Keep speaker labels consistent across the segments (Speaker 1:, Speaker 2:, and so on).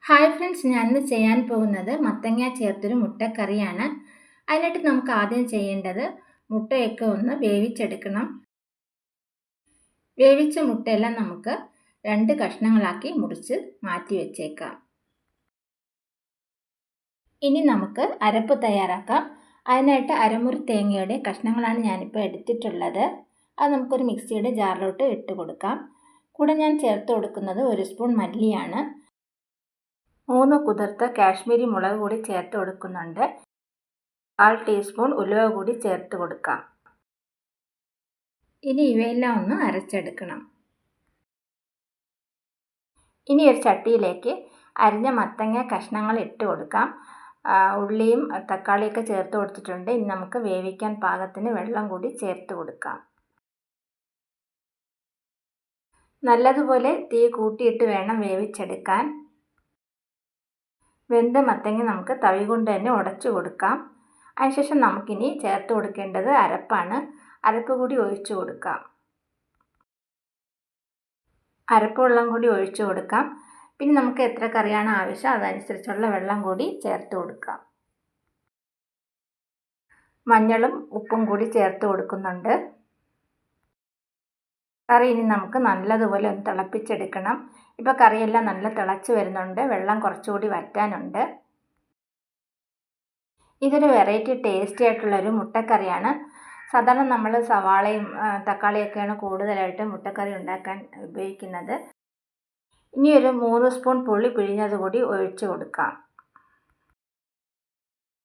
Speaker 1: Hi friends, ഞാനിന്ന് ചെയ്യാൻ പോകുന്നത് മത്തങ്ങ ചേർത്തൊരു മുട്ടക്കറിയാണ്. അതിനായിട്ട് നമുക്ക് ആദ്യം ചെയ്യേണ്ടത് മുട്ടയൊക്കെ ഒന്ന് വേവിച്ചെടുക്കണം. വേവിച്ച മുട്ടയെല്ലാം നമുക്ക് 2 കഷ്ണങ്ങളാക്കി മുറിച്ച് മാറ്റി വെച്ചേക്കാം. ഇനി നമുക്ക് അരപ്പ് തയ്യാറാക്കാം. അതിനായിട്ട് അരമുറി തേങ്ങയുടെ കഷ്ണങ്ങളാണ് ഞാനിപ്പോൾ എടുത്തിട്ടുള്ളത്. അത് നമുക്കൊരു മിക്സിയുടെ ജാറിലോട്ട് ഇട്ട് കൊടുക്കാം. കൂടെ ഞാൻ ചേർത്ത് കൊടുക്കുന്നത് 1 സ്പൂൺ മല്ലിയാണ്. 3 കുതിർത്ത കാശ്മീരി മുളക് കൂടി ചേർത്ത് കൊടുക്കുന്നുണ്ട്. 1/2 ടീസ്പൂൺ ഉലുവ കൂടി ചേർത്ത് കൊടുക്കാം. ഇനി ഇവയെല്ലാം ഒന്ന് അരച്ചെടുക്കണം. ഇനി ഒരു ചട്ടിയിലേക്ക് അരിഞ്ഞ മത്തങ്ങ കഷ്ണങ്ങൾ ഇട്ട് കൊടുക്കാം. ഉള്ളിയും തക്കാളിയൊക്കെ ചേർത്ത് കൊടുത്തിട്ടുണ്ട്. ഇനി നമുക്ക് വേവിക്കാൻ പാകത്തിന് വെള്ളം കൂടി ചേർത്ത് കൊടുക്കാം. നല്ലതുപോലെ തീ കൂട്ടിയിട്ട് വേണം വേവിച്ചെടുക്കാൻ. വെന്ത മത്തങ്ങ നമുക്ക് തവി കൊണ്ട് തന്നെ ഉടച്ചു കൊടുക്കാം. അതിനുശേഷം നമുക്കിനി ചേർത്ത് കൊടുക്കേണ്ടത് അരപ്പാണ്. അരപ്പ് കൂടി ഒഴിച്ചു കൊടുക്കാം. അരപ്പ് വെള്ളം കൂടി ഒഴിച്ചു കൊടുക്കാം. പിന്നെ നമുക്ക് എത്ര കറിയാണ് ആവശ്യം അതനുസരിച്ചുള്ള വെള്ളം കൂടി ചേർത്ത് കൊടുക്കാം. മഞ്ഞളും ഉപ്പും കൂടി ചേർത്ത് കൊടുക്കുന്നുണ്ട്. കറി ഇനി നമുക്ക് നല്ലതുപോലെ ഒന്ന് തിളപ്പിച്ചെടുക്കണം. ഇപ്പോൾ കറിയെല്ലാം നല്ല തിളച്ച് വരുന്നുണ്ട്. വെള്ളം കുറച്ചുകൂടി വറ്റാനുണ്ട്. ഇതൊരു വെറൈറ്റി ടേസ്റ്റി ആയിട്ടുള്ളൊരു മുട്ടക്കറിയാണ്. സാധാരണ നമ്മൾ സവാളയും തക്കാളിയൊക്കെയാണ് കൂടുതലായിട്ട് മുട്ടക്കറി ഉണ്ടാക്കാൻ ഉപയോഗിക്കുന്നത്. ഇനി ഒരു 3 സ്പൂൺ പുളി പിഴിഞ്ഞത് കൂടി ഒഴിച്ചു കൊടുക്കാം.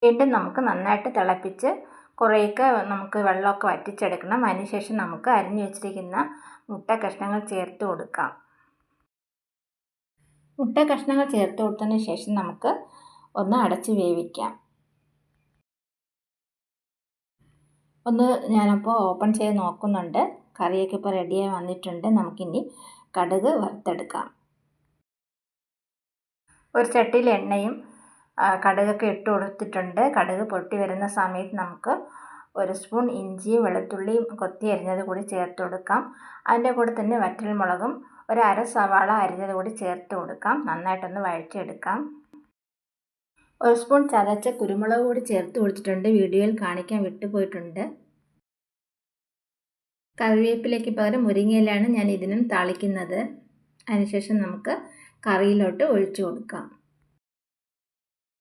Speaker 1: വീണ്ടും നമുക്ക് നന്നായിട്ട് തിളപ്പിച്ച് കുറേയൊക്കെ നമുക്ക് വെള്ളമൊക്കെ വറ്റിച്ചെടുക്കണം. അതിനുശേഷം നമുക്ക് അരിഞ്ഞു വെച്ചിരിക്കുന്ന മുട്ട കഷ്ണങ്ങൾ ചേർത്ത് കൊടുക്കാം. മുട്ട കഷ്ണങ്ങൾ ചേർത്ത് കൊടുത്തതിന് ശേഷം നമുക്ക് ഒന്ന് അടച്ച് വേവിക്കാം. ഞാനപ്പോൾ ഓപ്പൺ ചെയ്ത് നോക്കുന്നുണ്ട്. കറിയൊക്കെ ഇപ്പോൾ റെഡിയായി വന്നിട്ടുണ്ട്. നമുക്കിനി കടുക് വറുത്തെടുക്കാം. ഒരു ചട്ടിയിൽ എണ്ണയും കടുകൊക്കെ ഇട്ട് കൊടുത്തിട്ടുണ്ട്. കടുക് പൊട്ടി വരുന്ന സമയത്ത് നമുക്ക് 1 സ്പൂൺ ഇഞ്ചിയും വെളുത്തുള്ളിയും കൊത്തി അരിഞ്ഞത് കൂടി ചേർത്ത് കൊടുക്കാം. അതിൻ്റെ കൂടെ തന്നെ വറ്റൽമുളകും ഒരു അര സവാള അരിഞ്ഞത് കൂടി ചേർത്ത് കൊടുക്കാം. നന്നായിട്ടൊന്ന് വഴറ്റിയെടുക്കാം. 1 സ്പൂൺ ചതച്ച കുരുമുളക് കൂടി ചേർത്ത് കൊടുത്തിട്ടുണ്ട്. വീഡിയോയിൽ കാണിക്കാൻ വിട്ടുപോയിട്ടുണ്ട്. കറിവേപ്പിലയ്ക്ക് പകരം മുരിങ്ങയിലാണ് ഞാൻ ഇതിനും താളിക്കുന്നത്. അതിനുശേഷം നമുക്ക് കറിയിലോട്ട് ഒഴിച്ചു കൊടുക്കാം.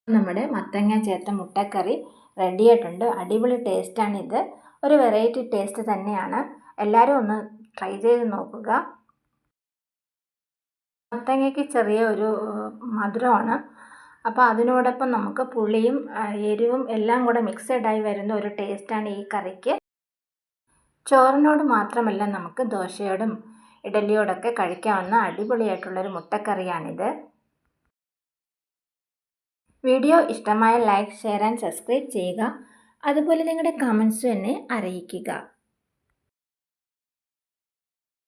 Speaker 1: നമ്മുടെ മത്തങ്ങ ചേർത്ത മുട്ടക്കറി റെഡിയായിട്ടുണ്ട്. അടിപൊളി ടേസ്റ്റാണിത്. ഒരു വെറൈറ്റി ടേസ്റ്റ് തന്നെയാണ്. എല്ലാവരും ഒന്ന് ട്രൈ ചെയ്ത് നോക്കുക. മത്തങ്ങയ്ക്ക് ചെറിയ ഒരു മധുരമാണ്. അപ്പോൾ അതിനോടൊപ്പം നമുക്ക് പുളിയും എരിവും എല്ലാം കൂടെ മിക്സഡായി വരുന്ന ഒരു ടേസ്റ്റാണ് ഈ കറിക്ക്. ചോറിനോട് മാത്രമല്ല, നമുക്ക് ദോശയോടും ഇഡലിയോടൊക്കെ കഴിക്കാവുന്ന അടിപൊളിയായിട്ടുള്ളൊരു മുട്ടക്കറിയാണിത്. വീഡിയോ ഇഷ്ടമായ ലൈക്ക്, ഷെയർ ആൻഡ് സബ്സ്ക്രൈബ് ചെയ്യുക. അതുപോലെ നിങ്ങളുടെ കമൻസും എന്നെ അറിയിക്കുക.